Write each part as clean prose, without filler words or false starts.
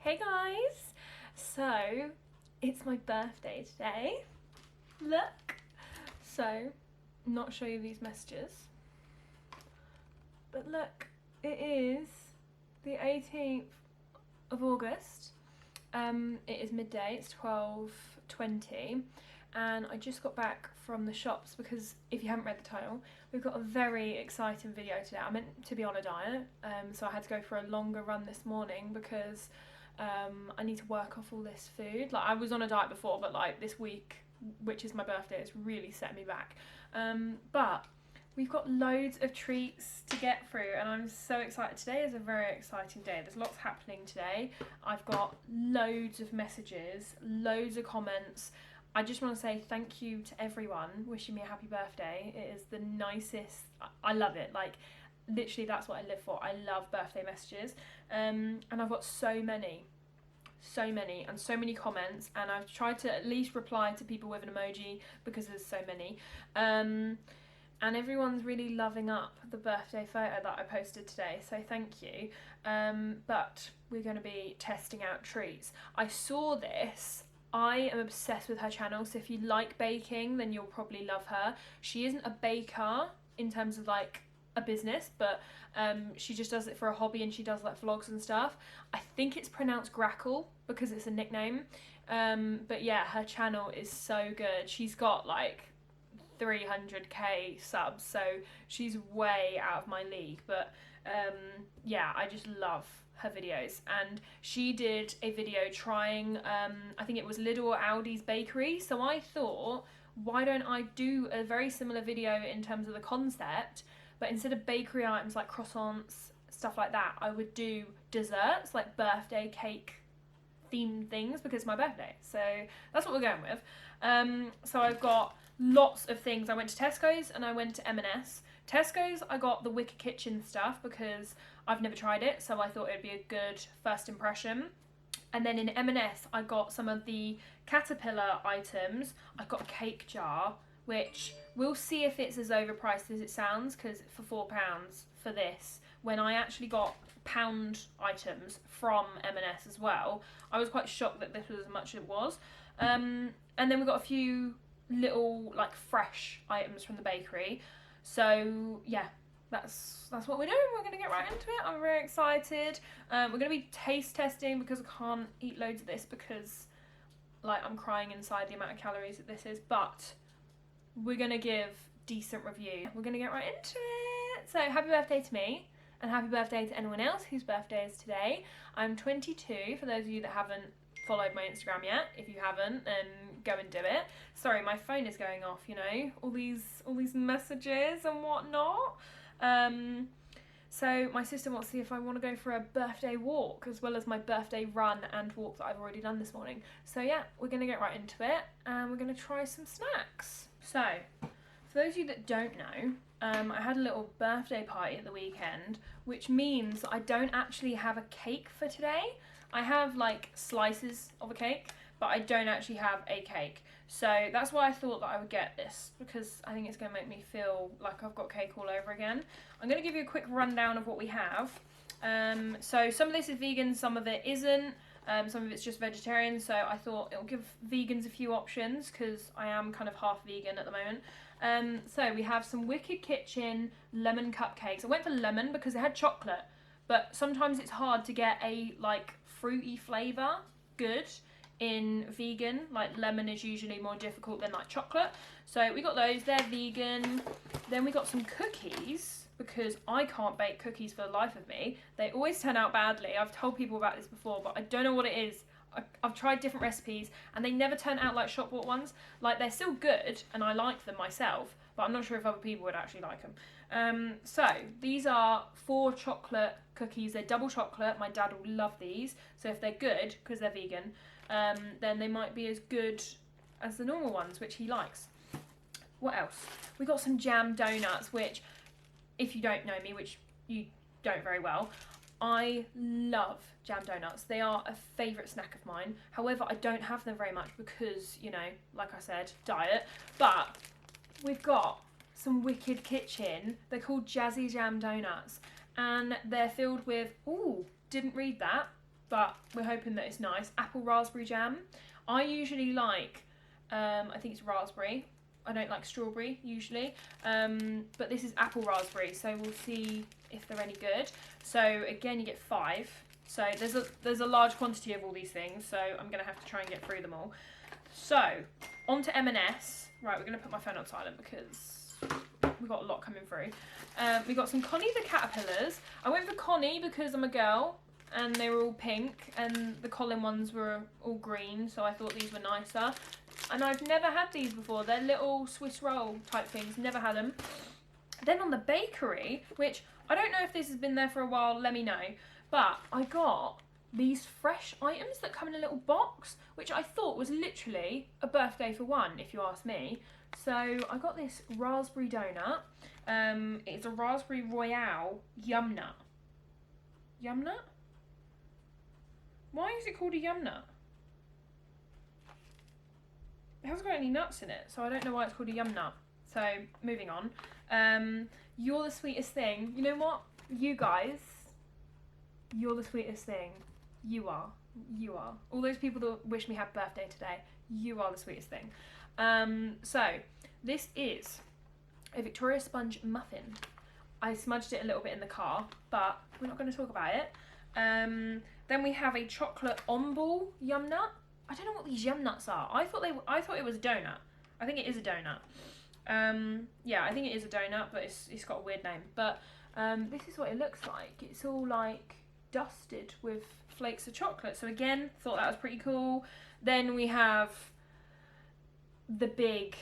Hey guys! So, it's my birthday today. Look! So, not show you these messages. But look, it is the 18th of August. It is midday, it's 12:20. And I just got back from the shops because if you haven't read the title, we've got a very exciting video today. I'm meant to be on a diet, so I had to go for a longer run this morning because I need to work off all this food. Like, I was on a diet before, but like this week, which is my birthday, it's really set me back. But we've got loads of treats to get through and I'm so excited. Today is a very exciting day. There's lots happening today. I've got loads of messages, loads of comments. I just want to say thank you to everyone wishing me a happy birthday. It is the nicest. I love it. Like, literally that's what I live for. I love birthday messages. And I've got so many and so many comments, and I've tried to at least reply to people with an emoji because there's so many. And everyone's really loving up the birthday photo that I posted today, so thank you. But we're going to be testing out treats. I saw this. I am obsessed with her channel, so if you like baking, then you'll probably love her. She isn't a baker in terms of like a business, but she just does it for a hobby and she does like vlogs and stuff. I think it's pronounced Grackle because it's a nickname. But yeah, her channel is so good. She's got like 300k subs, so she's way out of my league, but yeah, I just love her videos. And she did a video trying I think it was Lidl or Aldi's bakery, so I thought, why don't I do a very similar video in terms of the concept, but instead of bakery items like croissants, stuff like that, I would do desserts, like birthday cake themed things, because it's my birthday, so that's what we're going with. So I've got lots of things. I went to Tesco's and I went to M&S. Tesco's, I got the Wicked Kitchen stuff because I've never tried it, so I thought it'd be a good first impression. And then in M&S, I got some of the Caterpillar items. I got a cake jar, which we'll see if it's as overpriced as it sounds, because for £4 for this, when I actually got pound items from M&S as well, I was quite shocked that this was as much as it was. And then we got a few little like fresh items from the bakery. So yeah, that's what we're doing. We're gonna get right into it. I'm very excited. We're gonna be taste testing because I can't eat loads of this because like I'm crying inside the amount of calories that this is, but we're gonna give decent review. We're gonna get right into it. So happy birthday to me, and happy birthday to anyone else whose birthday is today. I'm 22, for those of you that haven't followed my Instagram yet. If you haven't, then go and do it. Sorry, my phone is going off, you know, all these messages and whatnot. So my sister wants to see if I want to go for a birthday walk as well as my birthday run and walk that I've already done this morning. So yeah, we're going to get right into it and we're going to try some snacks. So for those of you that don't know, I had a little birthday party at the weekend, which means I don't actually have a cake for today. I have like slices of a cake, but I don't actually have a cake. So that's why I thought that I would get this, because I think it's going to make me feel like I've got cake all over again. I'm going to give you a quick rundown of what we have. So some of this is vegan, some of it isn't. Some of it's just vegetarian, so I thought it'll give vegans a few options because I am kind of half vegan at the moment. So we have some Wicked Kitchen lemon cupcakes. I went for lemon because it had chocolate, but sometimes it's hard to get a like fruity flavour good in vegan. Like lemon is usually more difficult than like chocolate. So we got those, they're vegan. Then we got some cookies because I can't bake cookies for the life of me. They always turn out badly. I've told people about this before, but I don't know what it is. I've tried different recipes and they never turn out like shop bought ones. Like, they're still good and I like them myself, but I'm not sure if other people would actually like them. So these are 4 chocolate cookies. They're double chocolate. My dad will love these. So if they're good, because they're vegan, then they might be as good as the normal ones, which he likes. What else? We got some jam donuts, which, if you don't know me, which you don't very well, I love jam donuts. They are a favourite snack of mine. However, I don't have them very much because, you know, like I said, diet. But we've got some Wicked Kitchen. They're called Jazzy Jam Donuts. And they're filled with, ooh, didn't read that, but we're hoping that it's nice. Apple raspberry jam. I usually like, I think it's raspberry. I don't like strawberry usually, but this is apple raspberry, so we'll see if they're any good. So again, you get 5. So there's a large quantity of all these things, so I'm gonna have to try and get through them all. So on to M&S. Right, we're gonna put my phone on silent because we've got a lot coming through. We got some Connie the caterpillars. I went for Connie because I'm a girl, and they were all pink, and the Colin ones were all green, so I thought these were nicer. And I've never had these before. They're little Swiss roll type things. Never had them. Then on the bakery, which I don't know if this has been there for a while, let me know. But I got these fresh items that come in a little box, which I thought was literally a birthday for one, if you ask me. So I got this raspberry donut. It's a raspberry royale yum nut. Yum nut? Why is it called a yum nut? It hasn't got any nuts in it, so I don't know why it's called a yum nut. So, moving on. You're the sweetest thing. You know what? You guys, you're the sweetest thing. You are. You are. All those people that wish me happy birthday today, you are the sweetest thing. So, this is a Victoria Sponge muffin. I smudged it a little bit in the car, but we're not going to talk about it. Then we have a chocolate on ball yum nut. I don't know what these yum nuts are. I thought it was a donut. I think it is a donut. Yeah, I think it is a donut, but it's got a weird name. But this is what it looks like. It's all like dusted with flakes of chocolate. So again, thought that was pretty cool. Then we have the big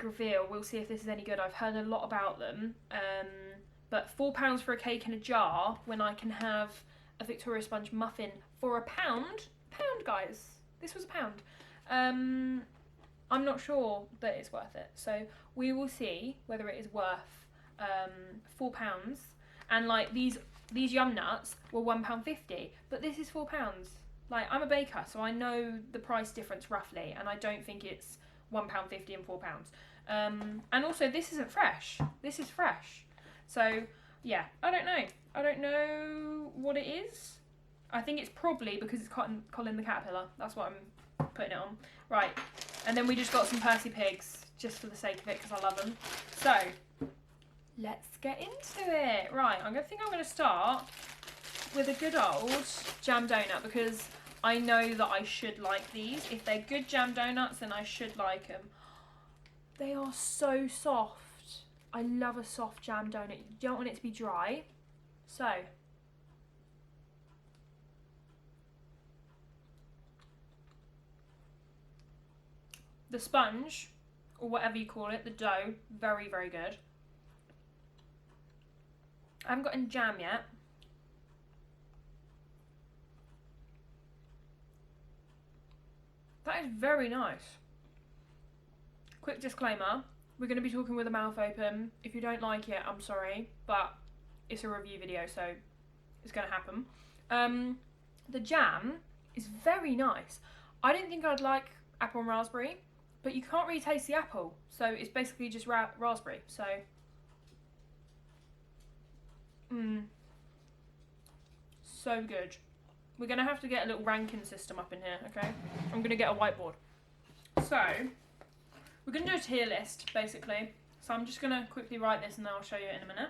reveal. We'll see if this is any good. I've heard a lot about them. But £4 for a cake in a jar when I can have a Victoria Sponge muffin for £1. £1, guys. This was £1. I'm not sure that it's worth it. So we will see whether it is worth £4. And like these yum nuts were £1.50, but this is £4. Like, I'm a baker, so I know the price difference roughly, and I don't think it's £1.50 and £4. And also this isn't fresh. This is fresh. So yeah, I don't know. I don't know what it is. I think it's probably because it's Colin the caterpillar. That's what I'm putting it on. Right, and then we just got some Percy Pigs, just for the sake of it, because I love them. So, let's get into it. Right, I'm going to start with a good old jam donut, because I know that I should like these. If they're good jam donuts, then I should like them. They are so soft. I love a soft jam donut. You don't want it to be dry. So, the sponge, or whatever you call it, the dough, very, very good. I haven't got any jam yet. That is very nice. Quick disclaimer, we're going to be talking with the mouth open. If you don't like it, I'm sorry, but it's a review video, so it's going to happen. The jam is very nice. I didn't think I'd like apple and raspberry, but you can't really taste the apple, so it's basically just raspberry. So, so good. We're going to have to get a little ranking system up in here, okay? I'm going to get a whiteboard. So, we're going to do a tier list, basically. So I'm just going to quickly write this and then I'll show you it in a minute.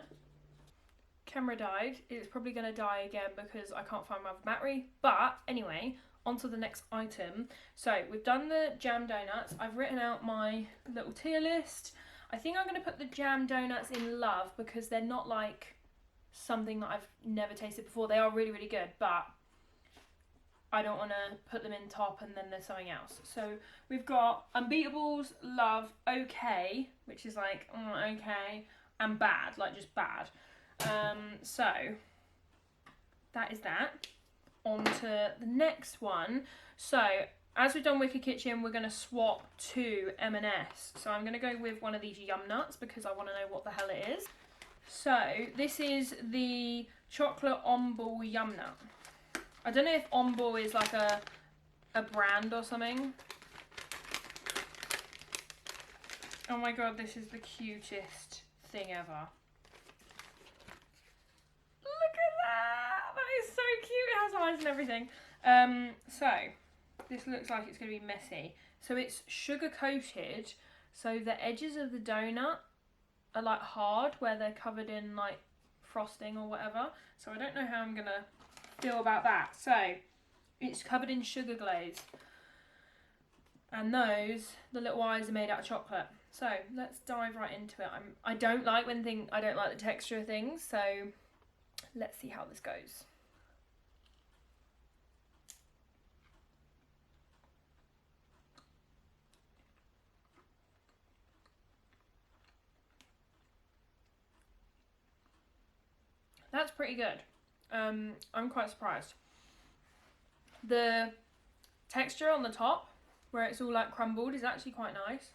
Camera died. It's probably going to die again because I can't find my battery. But anyway, on to the next item. So we've done the jam donuts. I've written out my little tier list. I think I'm going to put the jam donuts in love because they're not like something that I've never tasted before. They are really, really good, but I don't want to put them in top and then there's something else. So we've got Unbeatables, Love, Okay, which is like, okay, and Bad, like just bad. So that is that. On to the next one. So as we've done Wicked Kitchen, we're going to swap to M&S. So I'm going to go with one of these yum nuts because I want to know what the hell it is. So this is the chocolate on ball yum nut. I don't know if On Ball is like a brand or something. Oh my god, this is the cutest thing ever. Look at that! That is so cute. It has eyes and everything. So this looks like it's going to be messy. So it's sugar coated, so the edges of the donut are like hard where they're covered in like frosting or whatever. So I don't know how I'm going to feel about that. So it's covered in sugar glaze. And those, the little eyes are made out of chocolate. So let's dive right into it. I don't like the texture of things, so let's see how this goes. That's pretty good. I'm quite surprised. The texture on the top, where it's all like crumbled, is actually quite nice.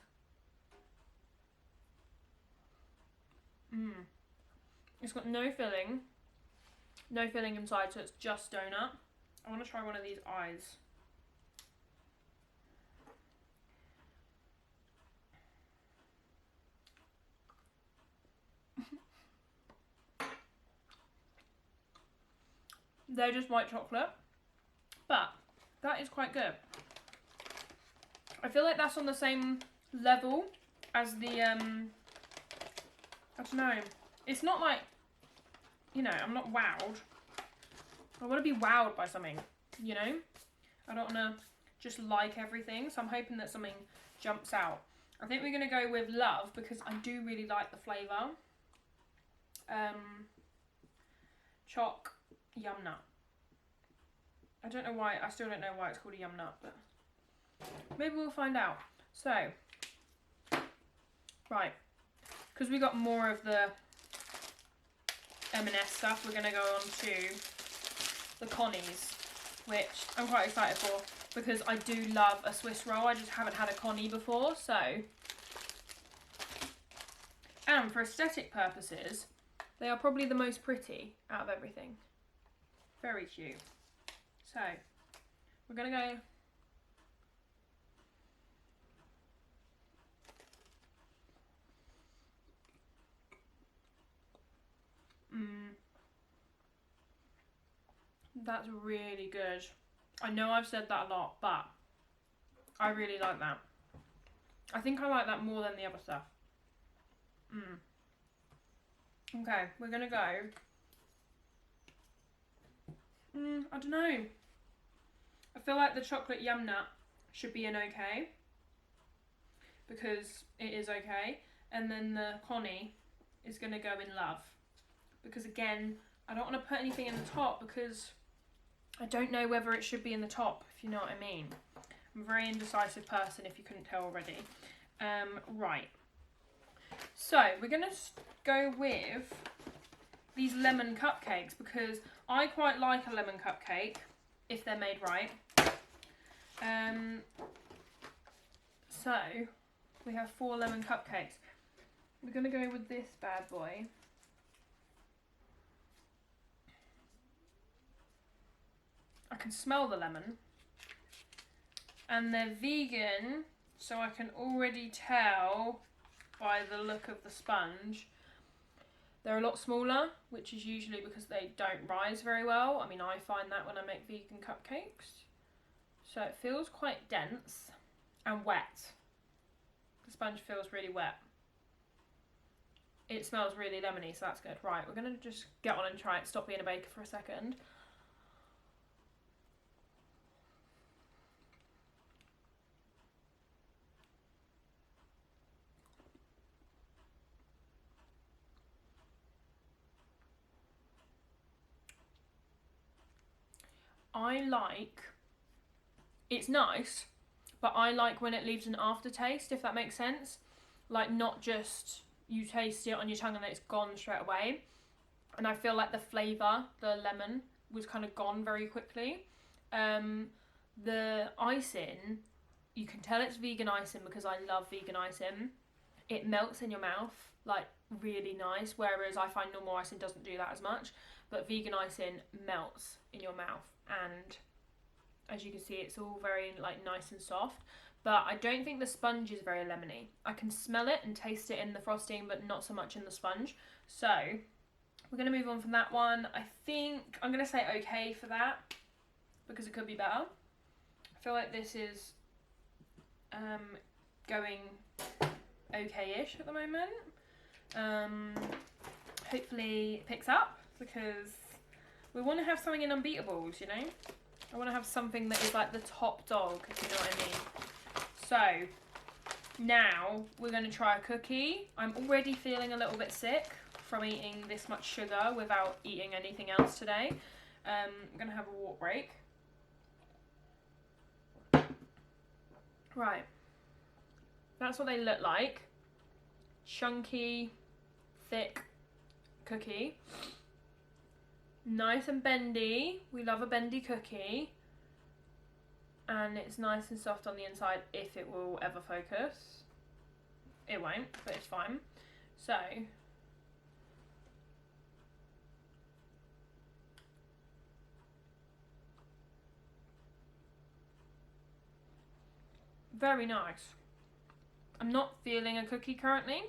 It's got no filling inside, so it's just donut. I want to try one of these eyes. They're just white chocolate, but that is quite good. I feel like that's on the same level as the, I don't know. It's not like, you know, I'm not wowed. I want to be wowed by something, you know? I don't want to just like everything, so I'm hoping that something jumps out. I think we're going to go with Love because I do really like the flavour. Choc Yum Nut. I don't know why, I still don't know why it's called a Yum Nut, but maybe we'll find out. So, right, because we got more of the M&S stuff, we're going to go on to the Connies, which I'm quite excited for because I do love a Swiss roll. I just haven't had a Connie before, so. And for aesthetic purposes, they are probably the most pretty out of everything. Very cute. So, we're going to go. That's really good. I know I've said that a lot, but I really like that. I think I like that more than the other stuff. Okay, we're gonna go. I don't know. I feel like the chocolate Yum Nut should be an okay, because it is okay, and then the Connie is gonna go in Love, because again, I don't want to put anything in the top because I don't know whether it should be in the top, if you know what I mean. I'm a very indecisive person, if you couldn't tell already. Right. So, we're going to go with these lemon cupcakes because I quite like a lemon cupcake, if they're made right. So, we have 4 lemon cupcakes. We're going to go with this bad boy. I can smell the lemon, and they're vegan, so I can already tell by the look of the sponge. They're a lot smaller, which is usually because they don't rise very well. I mean, I find that when I make vegan cupcakes. So it feels quite dense and wet. The sponge feels really wet. It smells really lemony, so that's good. Right, we're going to just get on and try it. Stop being a baker for a second. It's nice, but I like when it leaves an aftertaste, if that makes sense. Like, not just you taste it on your tongue and then it's gone straight away. And I feel like the flavour, the lemon, was kind of gone very quickly. The icing, you can tell it's vegan icing because I love vegan icing. It melts in your mouth, like, really nice, whereas I find normal icing doesn't do that as much. But vegan icing melts in your mouth, and as you can see, it's all very like nice and soft, but I don't think the sponge is very lemony. I can smell it and taste it in the frosting, but not so much in the sponge. So we're going to move on from that one. I think I'm going to say okay for that. because it could be better. I feel like this is going okay-ish at the moment. Hopefully it picks up, because we want to have something in Unbeatables, you know? I want to have something that is like the top dog, if you know what I mean. So now we're going to try a cookie. I'm already feeling a little bit sick from eating this much sugar without eating anything else today. I'm going to have a walk break. Right. That's what they look like. Chunky, thick cookie. Nice and bendy. We love a bendy cookie. And it's nice and soft on the inside, if it will ever focus. It won't, but it's fine. So very nice. I'm not feeling a cookie currently.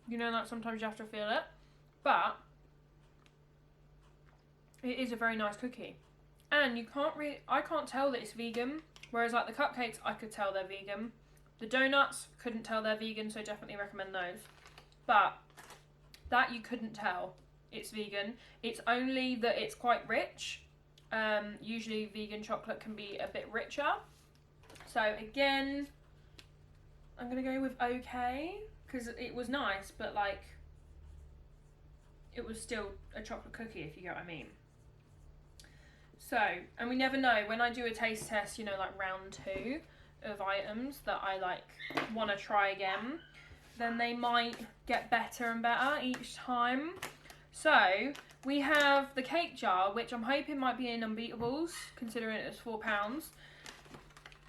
You know, like sometimes you have to feel it. But it is a very nice cookie. And you can't really, I can't tell that it's vegan. Whereas like the cupcakes, I could tell they're vegan. The donuts, couldn't tell they're vegan, so definitely recommend those. But that you couldn't tell it's vegan. It's only that it's quite rich. Usually vegan chocolate can be a bit richer. So again, I'm going to go with okay, because it was nice, but like, it was still a chocolate cookie, if you get what I mean. So, and we never know, when I do a taste test, you know, like round 2 of items that I like want to try again, then they might get better and better each time. So we have the cake jar, which I'm hoping might be in Unbeatables, considering it was £4.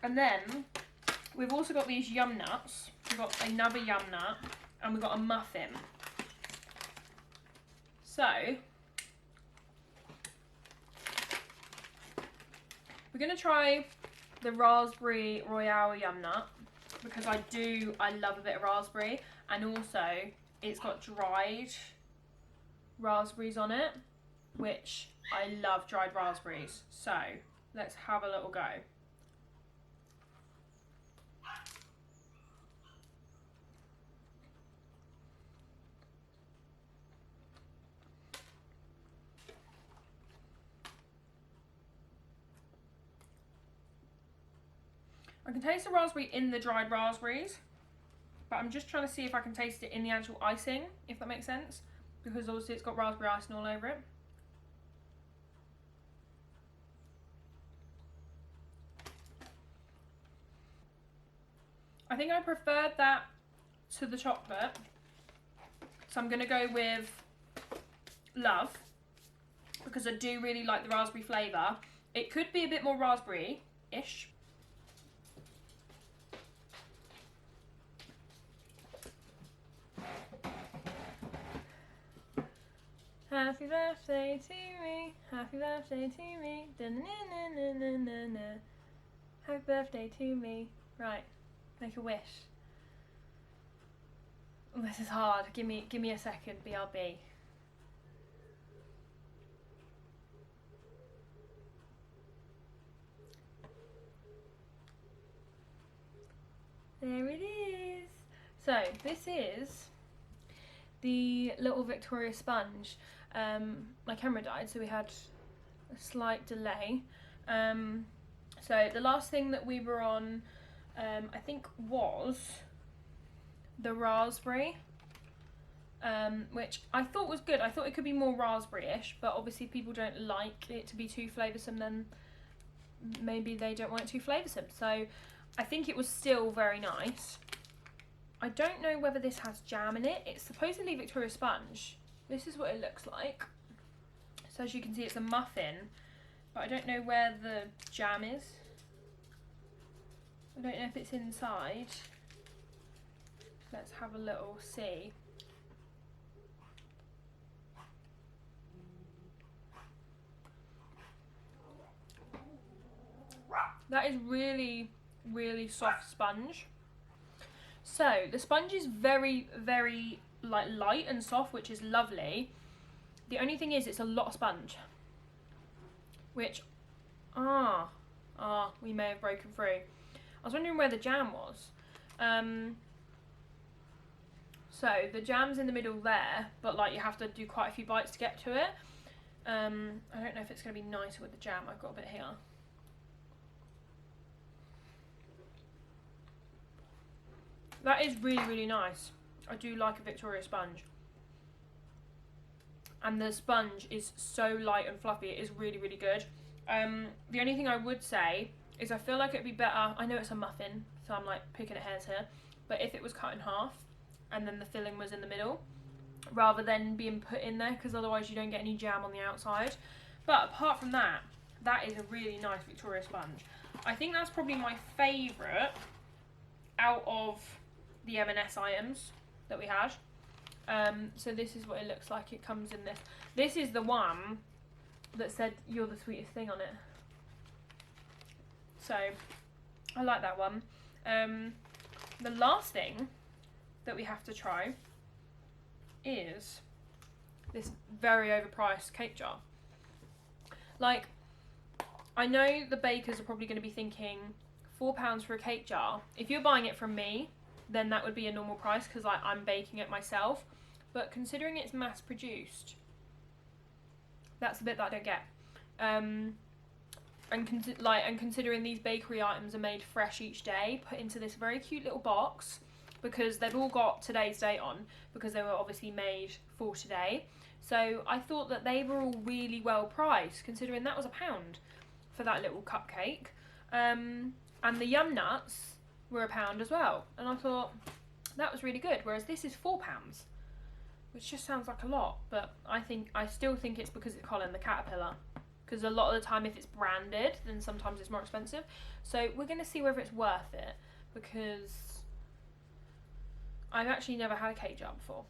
And then we've also got these yum nuts. We've got another yum nut, and we've got a muffin. So we're going to try the raspberry royale yum nut, because I love a bit of raspberry, and also it's got dried raspberries on it, which I love dried raspberries. So let's have a little go. I can taste the raspberry in the dried raspberries, but I'm just trying to see if I can taste it in the actual icing, if that makes sense, because obviously it's got raspberry icing all over it. I think I preferred that to the chocolate, so I'm going to go with Love, because I do really like the raspberry flavour. It could be a bit more raspberry-ish. Happy birthday to me, happy birthday to me, da na na na na na na. Happy birthday to me. Right, make a wish. Oh, this is hard. Give me a second, BRB. There it is. So this is the little Victoria sponge. My camera died, so we had a slight delay. So the last thing that we were on, I think, was the raspberry, which I thought was good. I thought it could be more raspberry-ish, but obviously people don't like it to be too flavoursome, then maybe they don't want it too flavoursome. So I think it was still very nice. I don't know whether this has jam in it. It's supposedly Victoria sponge. This is what it looks like. So as you can see, it's a muffin, but I don't know where the jam is. I don't know if it's inside. Let's have a little see. That is really, really soft sponge. So the sponge is very, very like light and soft, which is lovely. The only thing is it's a lot of sponge, which Ah, we may have broken through. I was wondering where the jam was. So the jam's in the middle there, but like you have to do quite a few bites to get to it. I don't know if it's going to be nicer with the jam. I've got a bit here. That is really, really nice. I do like a Victoria sponge. And the sponge is so light and fluffy. It is really, really good. The only thing I would say is I feel like it'd be better. I know it's a muffin, so I'm like picking at hairs here. But if it was cut in half and then the filling was in the middle, rather than being put in there, because otherwise you don't get any jam on the outside. But apart from that, that is a really nice Victoria sponge. I think that's probably my favourite out of the M&S items that we had. So this is what it looks like. It comes in this. This is the one that said "You're the sweetest thing" on it. So I like that one. The last thing that we have to try is this very overpriced cake jar. Like, I know the bakers are probably going to be thinking £4 for a cake jar. If you're buying it from me, then that would be a normal price because like I'm baking it myself. But considering it's mass produced, that's the bit that I don't get. And considering these bakery items are made fresh each day, put into this very cute little box, because they've all got today's date on, because they were obviously made for today. So I thought that they were all really well priced, considering that was £1 for that little cupcake. And the yum nuts were £1 as well. And I thought that was really good, whereas this is £4, which just sounds like a lot. But I still think it's because it's Colin the Caterpillar. Because a lot of the time if it's branded, then sometimes it's more expensive. So we're going to see whether it's worth it, because I've actually never had a cake jar before,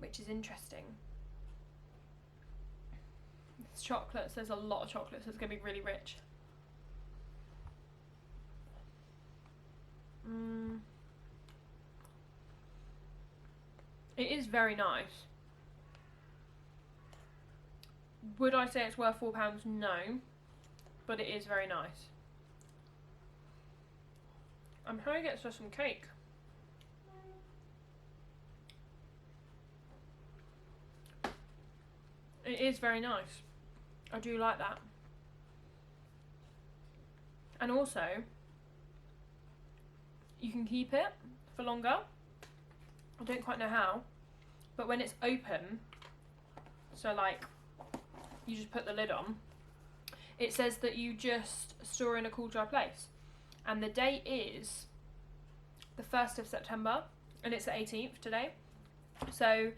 which is interesting. It's chocolates, there's a lot of chocolates, so it's going to be really rich. It is very nice. Would I say it's worth £4? No, but it is very nice. I'm trying to get some cake. It is very nice. I do like that. And also, you can keep it for longer. I don't quite know how, but when it's open, so like you just put the lid on, it says that you just store in a cool, dry place. And the date is the 1st of September, and it's the 18th today. So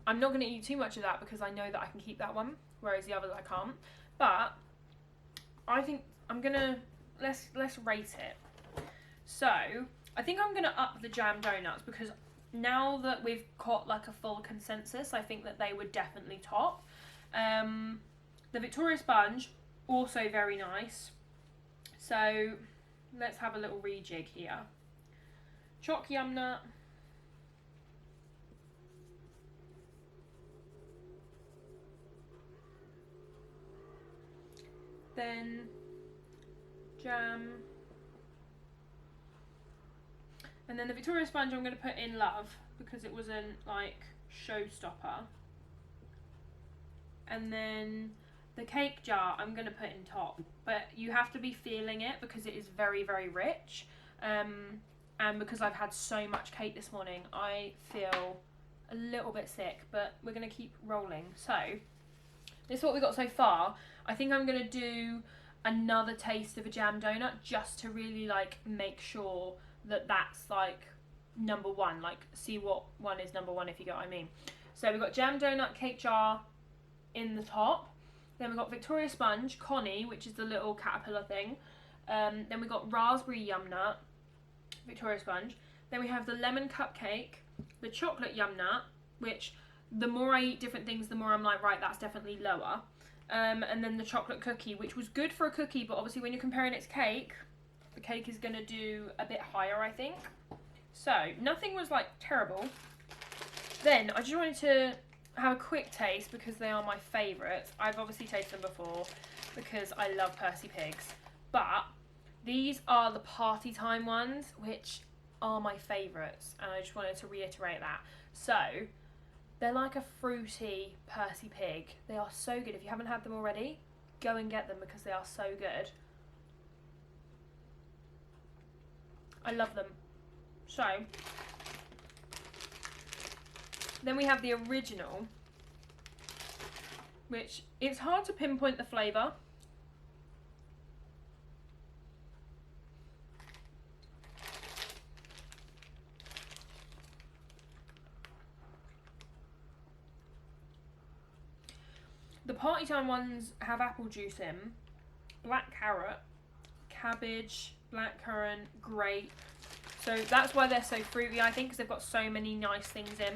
I'm not going to eat too much of that because I know that I can keep that one, whereas the others I can't. But I think I'm gonna let's rate it. So I think I'm gonna up the jam donuts, because now that we've got like a full consensus, I think that they would definitely top. The Victoria sponge, also very nice. So let's have a little rejig here. Choc yum nut. Then jam. And then the Victoria sponge I'm going to put in love, because it wasn't like showstopper. And then the cake jar I'm going to put in top, but you have to be feeling it because it is very, very rich. And because I've had so much cake this morning, I feel a little bit sick, but we're going to keep rolling. So this is what we got so far. I think I'm going to do another taste of a jam donut just to really like make sure that that's like number one, like see what one is number one, if you get what I mean. So we've got jam donut cake jar in the top, then we've got Victoria sponge Connie, which is the little caterpillar thing, then we've got raspberry yum nut Victoria sponge, then we have the lemon cupcake, the chocolate yum nut, which the more I eat different things, the more I'm like, right, that's definitely lower, and then the chocolate cookie, which was good for a cookie, but obviously when you're comparing it to cake, the cake is going to do a bit higher, I think. So nothing was like terrible. Then I just wanted to have a quick taste because they are my favourites. I've obviously tasted them before because I love Percy Pigs. but these are the party time ones, which are my favourites, and I just wanted to reiterate that. So they're like a fruity Percy Pig. They are so good. If you haven't had them already, go and get them because they are so good. I love them. So then we have the original, which it's hard to pinpoint the flavour. The party time ones have apple juice in, black carrot, cabbage, blackcurrant, grape. So that's why they're so fruity, I think, because they've got so many nice things in.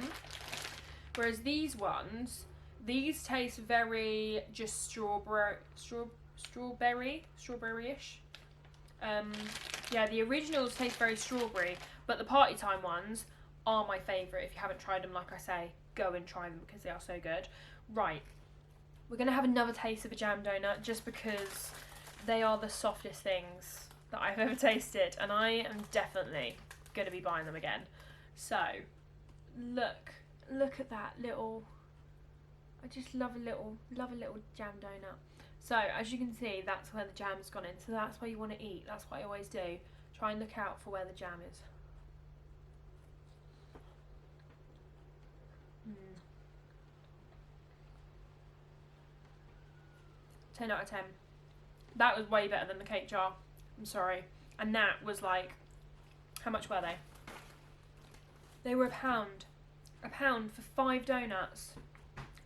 Whereas these ones, these taste very just strawberry-ish. Yeah, the originals taste very strawberry, but the party time ones are my favourite. If you haven't tried them, like I say, go and try them because they are so good. Right, we're going to have another taste of a jam donut just because they are the softest things that I've ever tasted, and I am definitely going to be buying them again. So, look at that little, I just love a little jam donut. So, as you can see, that's where the jam's gone in, so that's where you want to eat. That's what I always do. Try and look out for where the jam is. 10 out of 10. That was way better than the cake jar. I'm sorry. And that was like, how much were they? They were £1. £1 for 5 donuts.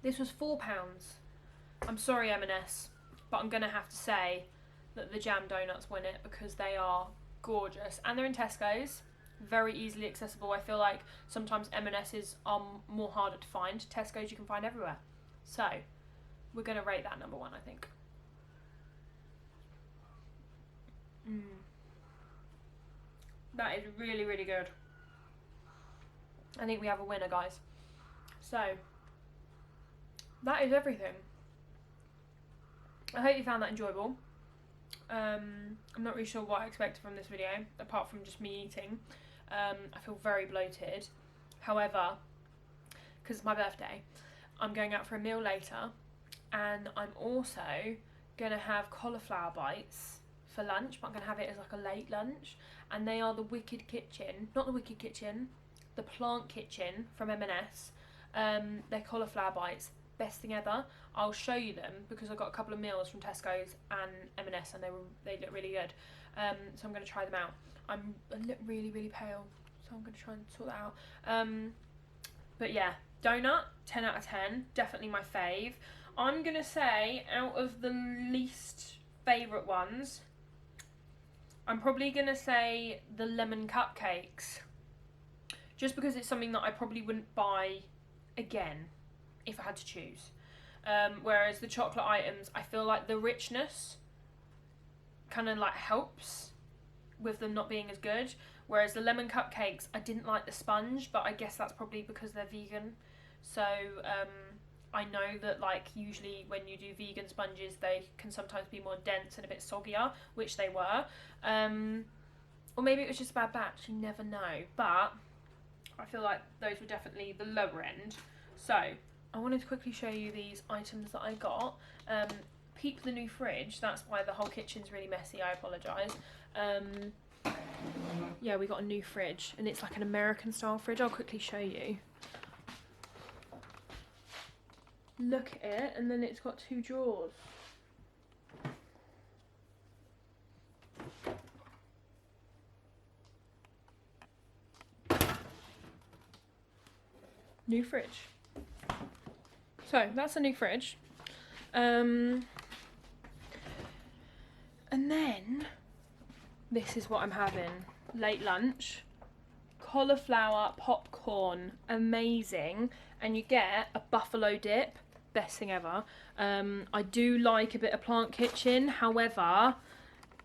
This was £4. I'm sorry, M&S, but I'm gonna have to say that the jam donuts win it because they are gorgeous, and they're in Tesco's, very easily accessible. I feel like sometimes M&S's are more harder to find. Tesco's you can find everywhere. So we're gonna rate that number 1, I think. That is really, really good. I think we have a winner, guys. So that is everything. I hope you found that enjoyable. I'm not really sure what I expected from this video, apart from just me eating. I feel very bloated. However, because it's my birthday, I'm going out for a meal later, and I'm also going to have cauliflower bites for lunch, but I'm going to have it as like a late lunch, and they are the Wicked Kitchen, not the Wicked Kitchen, the Plant Kitchen from M&S. They're cauliflower bites, best thing ever. I'll show you them because I got a couple of meals from Tesco's and M&S, and they look really good. So I'm going to try them out. I look really, really pale, so I'm going to try and sort that out. But yeah, donut, 10 out of 10, definitely my fave. I'm going to say out of the least favourite ones, I'm probably going to say the lemon cupcakes, just because it's something that I probably wouldn't buy again if I had to choose. Whereas the chocolate items, I feel like the richness kind of like helps with them not being as good. Whereas the lemon cupcakes, I didn't like the sponge, but I guess that's probably because they're vegan. So I know that like usually when you do vegan sponges, they can sometimes be more dense and a bit soggier, which they were. Or maybe it was just a bad batch, you never know. But I feel like those were definitely the lower end. So I wanted to quickly show you these items that I got. Peep the new fridge. That's why the whole kitchen's really messy. I apologise. Yeah, we got a new fridge, and it's like an American style fridge. I'll quickly show you. Look at it, and then it's got 2 drawers. New fridge. So that's a new fridge. And then this is what I'm having. Late lunch. Cauliflower popcorn. Amazing. And you get a buffalo dip. Best thing ever. I do like a bit of Plant Kitchen. However,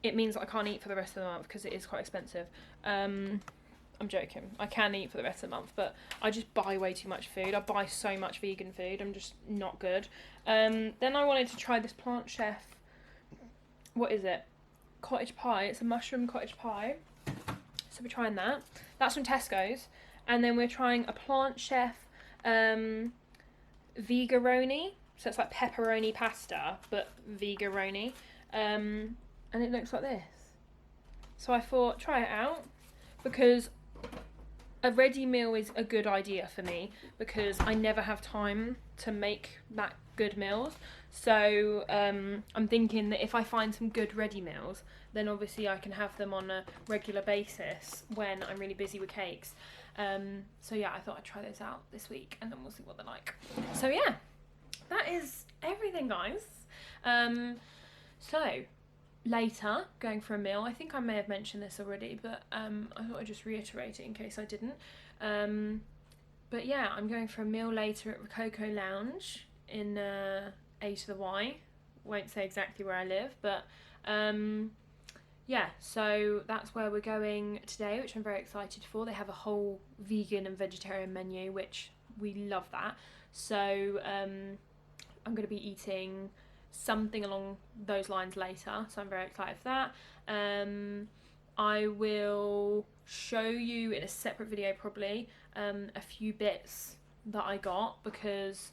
it means that I can't eat for the rest of the month because it is quite expensive. I'm joking. I can eat for the rest of the month, but I just buy way too much food. I buy so much vegan food. I'm just not good. Then I wanted to try this Plant Chef. What is it? cottage pie. It's a mushroom cottage pie. So we're trying that. That's from Tesco's. And then we're trying a Plant Chef vegaroni. So it's like pepperoni pasta, but vegaroni. And it looks like this. So I thought, try it out, because a ready meal is a good idea for me, because I never have time to make that good meals. So I'm thinking that if I find some good ready meals, then obviously I can have them on a regular basis when I'm really busy with cakes. So yeah, I thought I'd try those out this week, and then we'll see what they're like. So yeah, that is everything, guys. So later, going for a meal. I think I may have mentioned this already, but I thought I'd just reiterate it in case I didn't. But yeah, I'm going for a meal later at Rococo Lounge in A to the Y. Won't say exactly where I live, but yeah, so that's where we're going today, which I'm very excited for. They have a whole vegan and vegetarian menu, which we love that. So I'm going to be eating something along those lines later, so I'm very excited for that. I will show you in a separate video probably a few bits that I got, because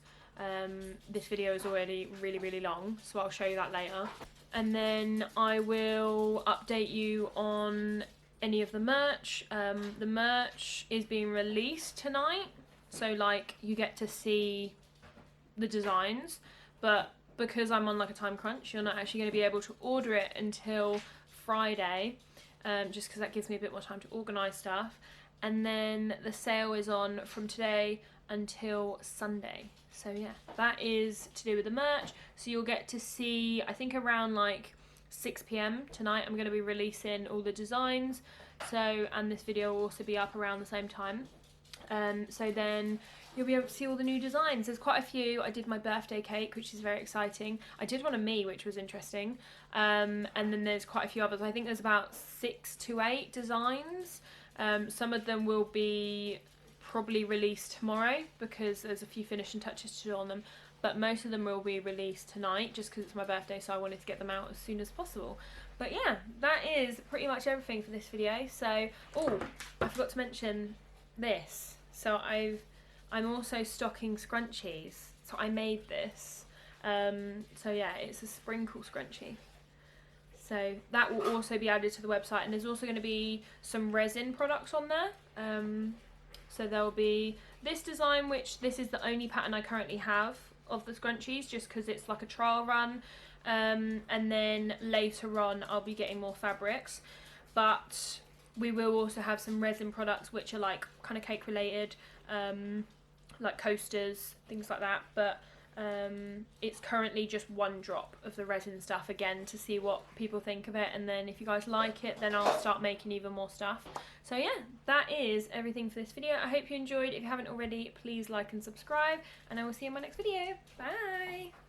this video is already really long, so I'll show you that later. And then I will update you on any of the merch. The merch is being released tonight, so like you get to see the designs, but because I'm on like a time crunch, you're not actually going to be able to order it until Friday, just because that gives me a bit more time to organise stuff. And then the sale is on from today until Sunday. So yeah, that is to do with the merch. So you'll get to see, I think around like 6 PM tonight, I'm going to be releasing all the designs. So, and this video will also be up around the same time. So then you'll be able to see all the new designs. There's quite a few. I did my birthday cake, which is very exciting. I did one of me, which was interesting. And then there's quite a few others. I think there's about 6 to 8 designs. Some of them will be probably released tomorrow, because there's a few finishing touches to do on them. But most of them will be released tonight, just because it's my birthday, so I wanted to get them out as soon as possible. But yeah, that is pretty much everything for this video. So, oh, I forgot to mention this. So I'm also stocking scrunchies. So I made this. So yeah, it's a sprinkle scrunchie. So that will also be added to the website, and there's also going to be some resin products on there. So there'll be this design, which this is the only pattern I currently have of the scrunchies, just because it's like a trial run. And then later on I'll be getting more fabrics, but we will also have some resin products which are like kind of cake related, like coasters, things like that. But it's currently just one drop of the resin stuff, again, to see what people think of it, and then if you guys like it, then I'll start making even more stuff. So yeah, that is everything for this video. I hope you enjoyed. If you haven't already, please like and subscribe, and I will see you in my next video. Bye!